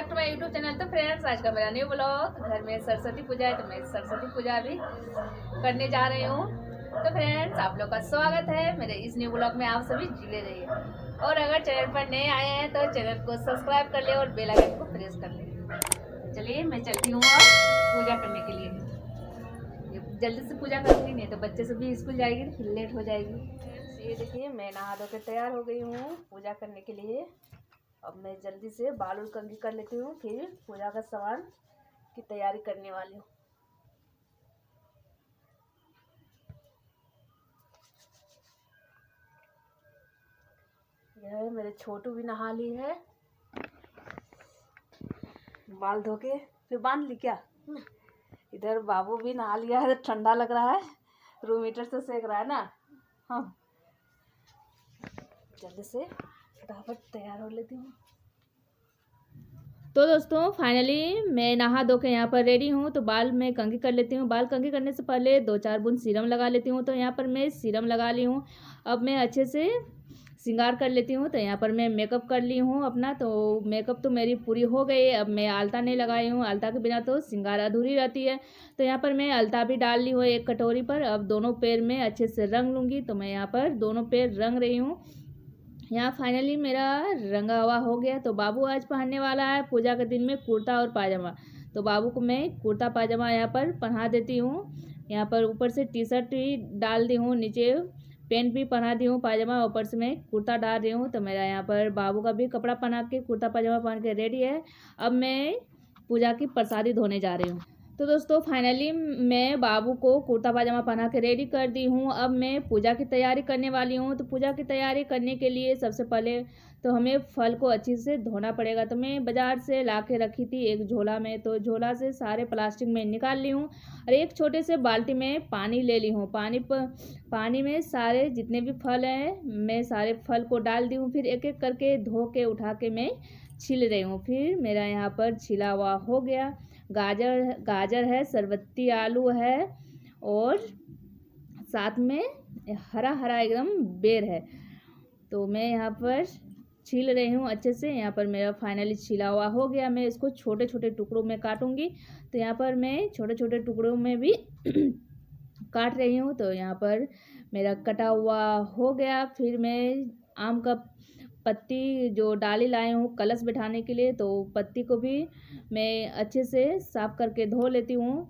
Back to my YouTube channel. तो friends, आज का मेरा न्यू ब्लॉग। घर में सरस्वती पूजा है तो मैं सरस्वती पूजा भी करने जा रही हूँ। तो फ्रेंड्स, आप लोग का स्वागत है मेरे इस न्यू ब्लॉग में। आप सभी जुड़े रहिए और अगर चैनल पर नए आए हैं तो चैनल को सब्सक्राइब कर ले और बेल आइकन को प्रेस कर ले। चलिए मैं चलती हूँ अब पूजा करने के लिए। जल्दी से पूजा करूँगी, नहीं तो बच्चे से भी स्कूल जाएगी तो फिर लेट हो जाएगी। ये देखिए, मैं नहा धो के तैयार हो गई हूँ पूजा करने के लिए। अब मैं जल्दी से बाल उल कंघी कर लेती हूँ, फिर पूजा का सामान की तैयारी करने वाली हूँ। यह मेरे छोटू भी नहा ली है, बाल धो के फिर बांध ली क्या। इधर बाबू भी नहा लिया है, ठंडा लग रहा है, रूम हीटर से सेक रहा है ना। हाँ, जल्दी से फटाफट तैयार हो लेती हूँ। तो दोस्तों, फाइनली मैं नहा धो के यहाँ पर रेडी हूँ। तो बाल मैं कंघी कर लेती हूँ। बाल कंघी करने से पहले 2-4 बूंद सीरम लगा लेती हूँ। तो यहाँ पर मैं सीरम लगा ली हूँ। अब मैं अच्छे से श्रृंगार कर लेती हूँ। तो यहाँ पर मैं मेकअप कर ली हूँ अपना। तो मेकअप तो मेरी पूरी हो गई। अब मैं आलता नहीं लगाई हूँ, आलता के बिना तो श्रृंगार अधूरी रहती है। तो यहाँ पर मैं आलता भी डाल ली हूँ एक कटोरी पर। अब दोनों पैर में अच्छे से रंग लूँगी। तो मैं यहाँ पर दोनों पैर रंग रही हूँ। यहाँ फाइनली मेरा रंगा हुआ हो गया। तो बाबू आज पहनने वाला है पूजा के दिन में कुर्ता और पाजामा। तो बाबू को मैं कुर्ता पाजामा यहाँ पर पहना देती हूँ। यहाँ पर ऊपर से टी शर्ट ही डाल दी हूँ, नीचे पैंट भी पहना दी हूँ, पाजामा ऊपर से मैं कुर्ता डाल रही हूँ। तो मेरा यहाँ पर बाबू का भी कपड़ा पहना के कुर्ता पाजामा पहन के रेडी है। अब मैं पूजा की प्रसादी धोने जा रही हूँ। तो दोस्तों, फाइनली मैं बाबू को कुर्ता पाजामा पहना के रेडी कर दी हूँ। अब मैं पूजा की तैयारी करने वाली हूँ। तो पूजा की तैयारी करने के लिए सबसे पहले तो हमें फल को अच्छे से धोना पड़ेगा। तो मैं बाज़ार से ला के रखी थी एक झोला में। तो झोला से सारे प्लास्टिक में निकाल ली हूँ और एक छोटे से बाल्टी में पानी ले ली हूँ। पानी में सारे जितने भी फल हैं मैं सारे फल को डाल दी हूँ। फिर एक एक करके धो के उठा के मैं छील रही हूँ। फिर मेरा यहाँ पर छिला हुआ हो गया। गाजर है, सरबत्ती आलू है और साथ में हरा हरा एकदम बेर है। तो मैं यहाँ पर छील रही हूँ अच्छे से। यहाँ पर मेरा फाइनली छिला हुआ हो गया। मैं इसको छोटे छोटे टुकड़ों में काटूंगी। तो यहाँ पर मैं छोटे छोटे टुकड़ों में भी काट रही हूँ। तो यहाँ पर मेरा कटा हुआ हो गया। फिर मैं आम का पत्ती जो डाली लाई हूँ कलश बिठाने के लिए, तो पत्ती को भी मैं अच्छे से साफ करके धो लेती हूँ,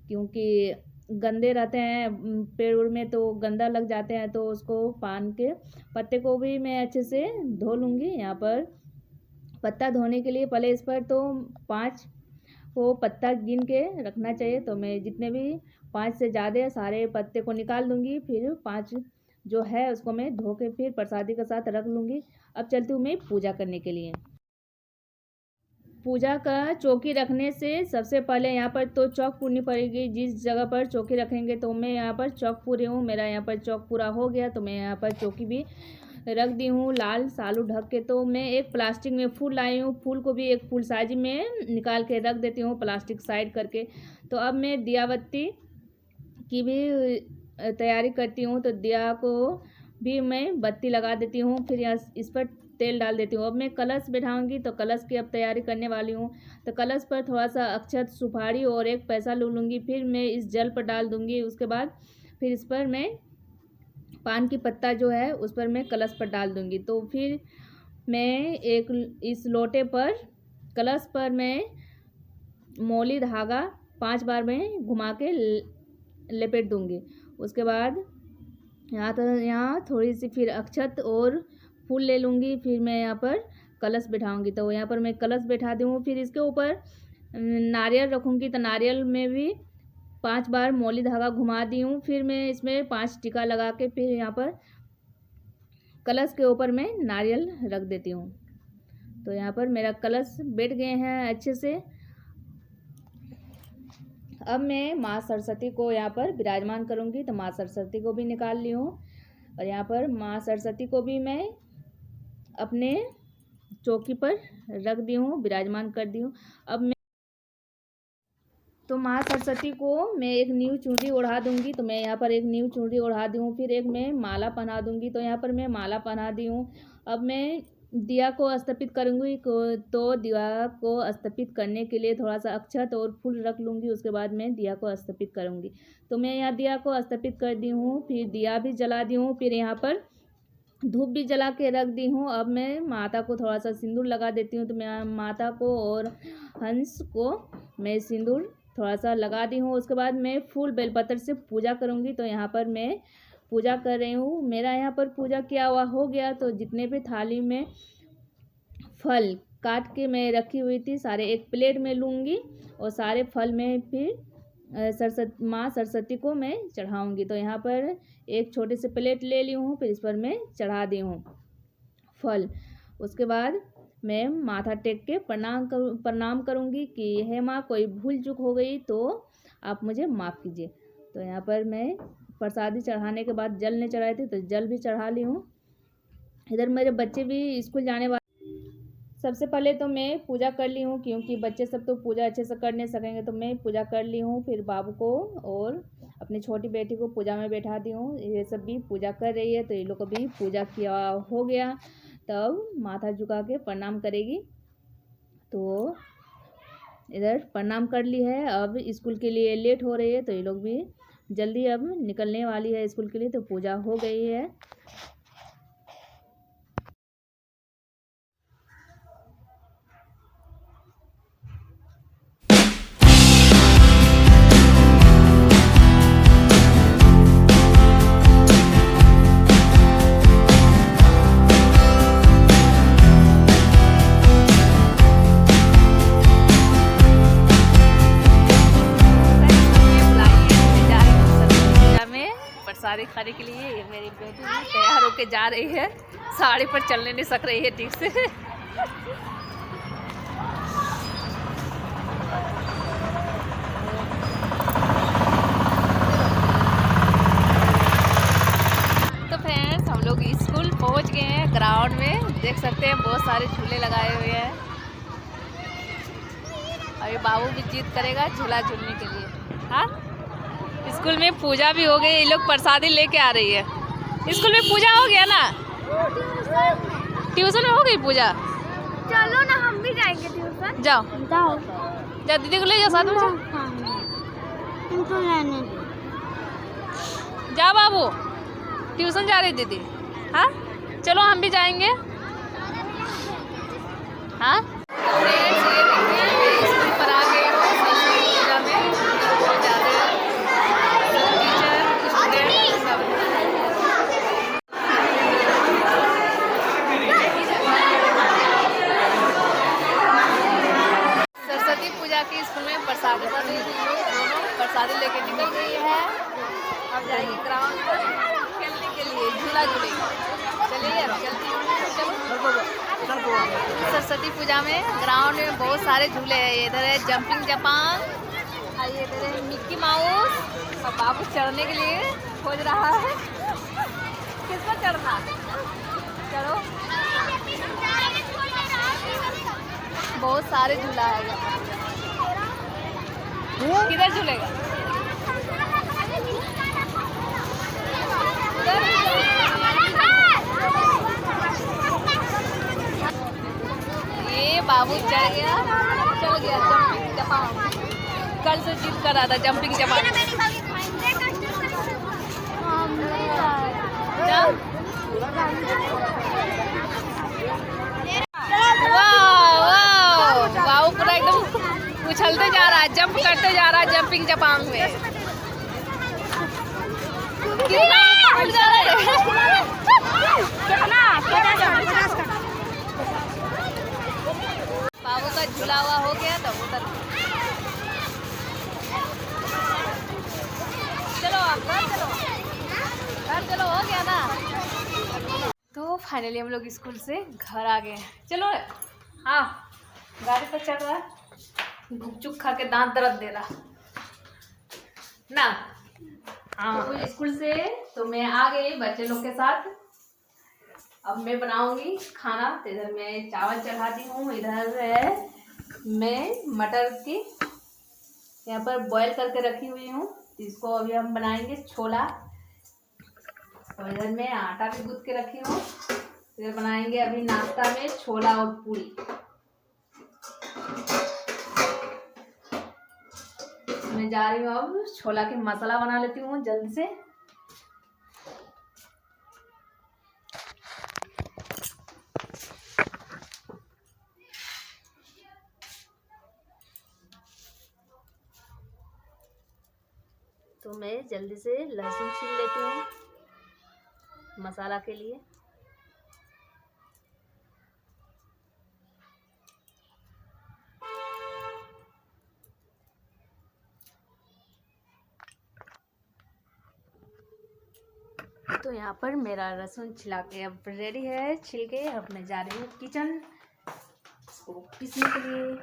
क्योंकि गंदे रहते हैं पेड़ में तो गंदा लग जाते हैं। तो उसको पान के पत्ते को भी मैं अच्छे से धो लूँगी। यहाँ पर पत्ता धोने के लिए पहले इस पर तो 5 को पत्ता गिन के रखना चाहिए। तो मैं जितने भी 5 से ज़्यादा सारे पत्ते को निकाल दूँगी। फिर 5 जो है उसको मैं धो के फिर प्रसादी के साथ रख लूँगी। अब चलती हूँ मैं पूजा करने के लिए। पूजा का चौकी रखने से सबसे पहले यहाँ पर तो चौक पूरनी पड़ेगी। जिस जगह पर चौकी रखेंगे तो मैं यहाँ पर चौक पूरी हूँ। मेरा यहाँ पर चौक पूरा हो गया। तो मैं यहाँ पर चौकी भी रख दी हूँ लाल सालू ढक के। तो मैं एक प्लास्टिक में फूल लाई हूँ, फूल को भी एक फूल साइज में निकाल के रख देती हूँ प्लास्टिक साइड करके। तो अब मैं दिया बत्ती की भी तैयारी करती हूँ। तो दिया को भी मैं बत्ती लगा देती हूँ। फिर यहाँ इस पर तेल डाल देती हूँ। अब मैं कलश बैठाऊंगी। तो कलश की अब तैयारी करने वाली हूँ। तो कलश पर थोड़ा सा अक्षत, सुपारी और एक पैसा ले लूँगी। फिर मैं इस जल पर डाल दूँगी। उसके बाद फिर इस पर मैं पान की पत्ता जो है उस पर मैं कलश पर डाल दूँगी। तो फिर मैं एक इस लोटे पर कलश पर मैं मौली धागा 5 बार में घुमा के लपेट दूँगी। उसके बाद यहाँ थोड़ी सी फिर अक्षत और फूल ले लूँगी। फिर मैं यहाँ पर कलश बैठाऊँगी। तो यहाँ पर मैं कलश बैठा दूँ। फिर इसके ऊपर नारियल रखूँगी। तो नारियल में भी 5 बार मौली धागा घुमा दी हूँ। फिर मैं इसमें 5 टीका लगा के फिर यहाँ पर कलश के ऊपर मैं नारियल रख देती हूँ। तो यहाँ पर मेरा कलश बैठ गए हैं अच्छे से। अब मैं माँ सरस्वती को यहाँ पर विराजमान करूँगी। तो माँ सरस्वती को भी निकाल ली हूँ और यहाँ पर माँ सरस्वती को भी मैं अपने चौकी पर रख दी हूँ, विराजमान कर दी हूँ। अब मैं तो माँ सरस्वती को मैं एक न्यू चूड़ी ओढ़ा दूँगी। तो मैं यहाँ पर एक न्यू चूड़ी ओढ़ा दी हूँ। फिर एक मैं माला पहना दूँगी। तो यहाँ पर मैं माला पहना दी हूँ। अब मैं दिया को स्थापित करूँगी तो दिया को स्थापित करने के लिए थोड़ा सा अक्षत और फूल रख लूँगी। उसके बाद मैं दिया को स्थापित करूँगी। तो मैं यहाँ दिया को स्थापित कर दी हूँ, फिर दिया भी जला दी हूँ, फिर यहाँ पर धूप भी जला के रख दी हूँ। अब मैं माता को थोड़ा सा सिंदूर लगा देती हूँ। तो मैं माता को और हंस को मैं सिंदूर थोड़ा सा लगा दी हूँ। उसके बाद मैं फूल बेलपत्र से पूजा करूँगी। तो यहाँ पर मैं पूजा कर रही हूँ। मेरा यहाँ पर पूजा किया हुआ हो गया। तो जितने भी थाली में फल काट के मैं रखी हुई थी सारे एक प्लेट में लूँगी और सारे फल में फिर माँ सरस्वती को मैं चढ़ाऊँगी। तो यहाँ पर एक छोटे से प्लेट ले ली हूँ, फिर इस पर मैं चढ़ा दी हूँ फल। उसके बाद मैं माथा टेक के प्रणाम करूँगी कि हे माँ, कोई भूल चूक हो गई तो आप मुझे माफ़ कीजिए। तो यहाँ पर मैं प्रसादी चढ़ाने के बाद जल नहीं चढ़ाई थी, तो जल भी चढ़ा ली हूँ। इधर मेरे बच्चे भी स्कूल जाने वाले। सबसे पहले तो मैं पूजा कर ली हूँ, क्योंकि बच्चे सब तो पूजा अच्छे से कर नहीं सकेंगे, तो मैं पूजा कर ली हूँ। फिर बाबू को और अपनी छोटी बेटी को पूजा में बैठा दी हूँ। ये सब भी पूजा कर रही है, तो ये लोग को भी पूजा किया हो गया। तब माथा झुका के प्रणाम करेगी। तो इधर प्रणाम कर ली है। अब स्कूल के लिए लेट हो रही है, तो ये लोग भी जल्दी अब निकलने वाली है स्कूल के लिए। तो पूजा हो गई है। साड़ी खाने के लिए ये मेरी बेटी तैयार होके जा रही है। साड़ी पर चलने नहीं सक रही है ठीक से। तो फ्रेंड्स, हम लोग स्कूल पहुंच गए हैं। ग्राउंड में देख सकते हैं बहुत सारे झूले लगाए हुए हैं। अभी बाबू भी जिद करेगा झूला झूलने के लिए। हाँ, स्कूल में पूजा भी हो गई। ये लोग प्रसादी लेके आ रही है। स्कूल में पूजा हो गया ना? ट्यूशन में हो गई पूजा। चलो ना, हम भी जाएंगे ट्यूशन। जाओ जाओ जा, दीदी को ले जाओ साथ में। तुमको लेने जा बाबू, ट्यूशन जा रही दीदी। हाँ चलो, हम भी जाएंगे। हाँ के स्कूल में प्रसादी कर रही थी। दोनों प्रसादी लेके निकल गई है। अब जाएंगे ग्राउंड पर खेलने के लिए, झूला झूलेंगे। चलिए अब चलती हूँ। सरस्वती पूजा में ग्राउंड में बहुत सारे झूले हैं। इधर है जंपिंग जापान, ये इधर है मिक्की माउस। और बाबू चढ़ने के लिए खोज रहा है। किस पर चढ़ना? चलो, बहुत सारे झूला है यहाँ पर। किधर झूलेगा? ये बाबू चढ़ गया, चल गया जंपिंग जापान। कल से जिद कर रहा था जंपिंग जापान। बाबू पूरा एकदम उछलते जा रहा है, जंप करते जा रहा है जंपिंग जापान में। बाबू का झूला हुआ हो गया तो उधर चलो, आप घर चलो, घर चलो, हो गया ना। तो फाइनली हम लोग स्कूल से घर आ गए। चलो, हाँ गाड़ी पर चढ़ रहा है। गुपचुप खा के दांत दर्द दे रहा ना। हाँ, तो स्कूल से तो मैं आ गई बच्चे लोग के साथ। अब मैं बनाऊंगी खाना। तो इधर मैं चावल चढ़ाती हूँ। इधर है मैं मटर की यहाँ पर बॉईल करके रखी हुई हूँ। इसको अभी हम बनाएंगे छोला। और इधर मैं आटा भी गूंथ के रखी हूँ। फिर बनाएंगे अभी नाश्ता में छोला और पूरी। मैं जा रही हूँ अब छोला के मसाला बना लेती हूँ जल्दी से। तो मैं जल्दी से लहसुन छील लेती हूँ मसाला के लिए। तो यहाँ पर मेरा लहसुन छिला के अब रेडी है, छिल के। अब मैं जा रही हूँ किचन इसको पीसने के लिए।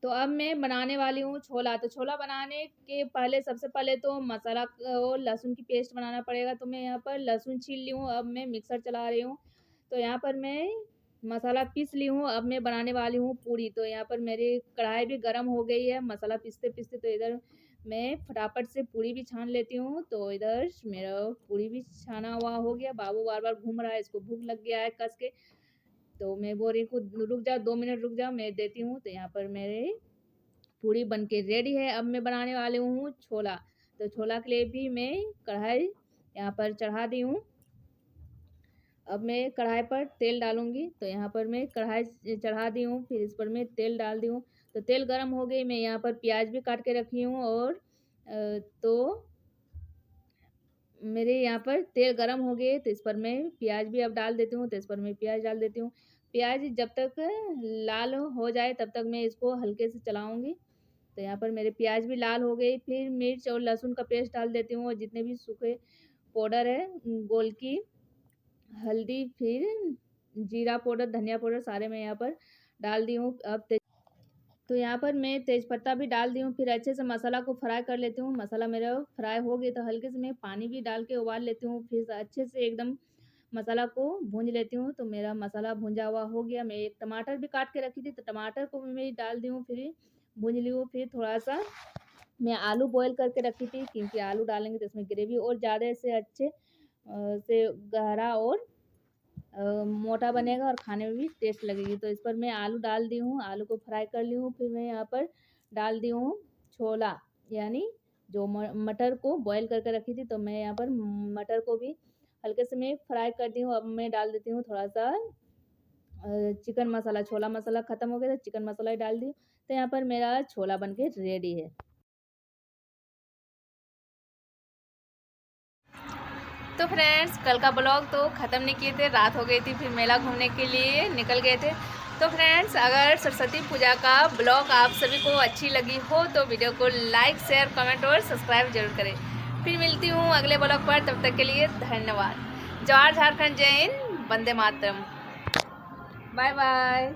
तो अब मैं बनाने वाली हूँ छोला। तो छोला बनाने के पहले सबसे पहले तो मसाला और लहसुन की पेस्ट बनाना पड़ेगा। तो मैं यहाँ पर लहसुन छील ली हूँ, अब मैं मिक्सर चला रही हूँ। तो यहाँ पर मैं मसाला पीस ली हूँ, अब मैं बनाने वाली हूँ पूरी। तो यहाँ पर मेरी कढ़ाई भी गर्म हो गई है मसाला पीसते पीसते। तो इधर मैं फटाफट से पूरी भी छान लेती हूँ। तो इधर मेरा पूरी भी छाना हुआ हो गया। बाबू बार बार घूम रहा है, इसको भूख लग गया है कस के। तो मैं बोल रही हूँ रुक जाओ, 2 मिनट रुक जाओ, मैं देती हूँ। तो यहाँ पर मेरे पूरी बनके रेडी है। अब मैं बनाने वाली हूँ छोला। तो छोला के लिए भी मैं कढ़ाई यहाँ पर चढ़ा दी हूँ। अब मैं कढ़ाई पर तेल डालूंगी। तो यहाँ पर मैं कढ़ाई चढ़ा दी हूँ, फिर इस पर मैं तेल डाल दी हूँ। तो तेल गर्म हो गई, मैं यहाँ पर प्याज भी काट के रखी हूँ। और तो मेरे यहाँ पर तेल गर्म हो गए, तो इस पर मैं प्याज भी अब डाल देती हूँ। तो इस पर मैं प्याज डाल देती हूँ। प्याज जब तक लाल हो जाए तब तक मैं इसको हल्के से चलाऊंगी। तो यहाँ पर मेरे प्याज भी लाल हो गई। फिर मिर्च और लहसुन का पेस्ट डाल देती हूँ, और जितने भी सूखे पाउडर है, गोल की हल्दी, फिर जीरा पाउडर, धनिया पाउडर, सारे मैं यहाँ पर डाल दी हूँ। अब तो यहाँ पर मैं तेज़पत्ता भी डाल दी हूँ। फिर अच्छे से मसाला को फ्राई कर लेती हूँ। मसाला मेरा फ्राई हो गया तो हल्के से मैं पानी भी डाल के उबाल लेती हूँ। फिर अच्छे से एकदम मसाला को भूंज लेती हूँ। तो मेरा मसाला भुंजा हुआ हो गया। मैं एक टमाटर भी काट के रखी थी, तो टमाटर को भी मैं डाल दी हूँ, फिर भूंज ली हूँ। फिर थोड़ा सा मैं आलू बॉयल करके रखी थी, क्योंकि आलू डालेंगे तो इसमें ग्रेवी और ज़्यादा से अच्छे से गहरा और मोटा बनेगा और खाने में भी टेस्ट लगेगी। तो इस पर मैं आलू डाल दी हूँ, आलू को फ्राई कर ली हूँ। फिर मैं यहाँ पर डाल दी हूँ छोला, यानी जो मटर को बॉयल करके रखी थी। तो मैं यहाँ पर मटर को भी हल्के से मैं फ्राई कर दी हूँ। अब मैं डाल देती हूँ थोड़ा सा चिकन मसाला। छोला मसाला ख़त्म हो गया तो चिकन मसाला ही डाल दी। तो यहाँ पर मेरा छोला बनके रेडी है। तो फ्रेंड्स, कल का ब्लॉग तो ख़त्म नहीं किए थे, रात हो गई थी, फिर मेला घूमने के लिए निकल गए थे। तो फ्रेंड्स, अगर सरस्वती पूजा का ब्लॉग आप सभी को अच्छी लगी हो तो वीडियो को लाइक, शेयर, कमेंट और सब्सक्राइब जरूर करें। फिर मिलती हूँ अगले ब्लॉग पर, तब तक के लिए धन्यवाद। जवाहर झारखंड, जय हिंद, वंदे मातरम, बाय बाय।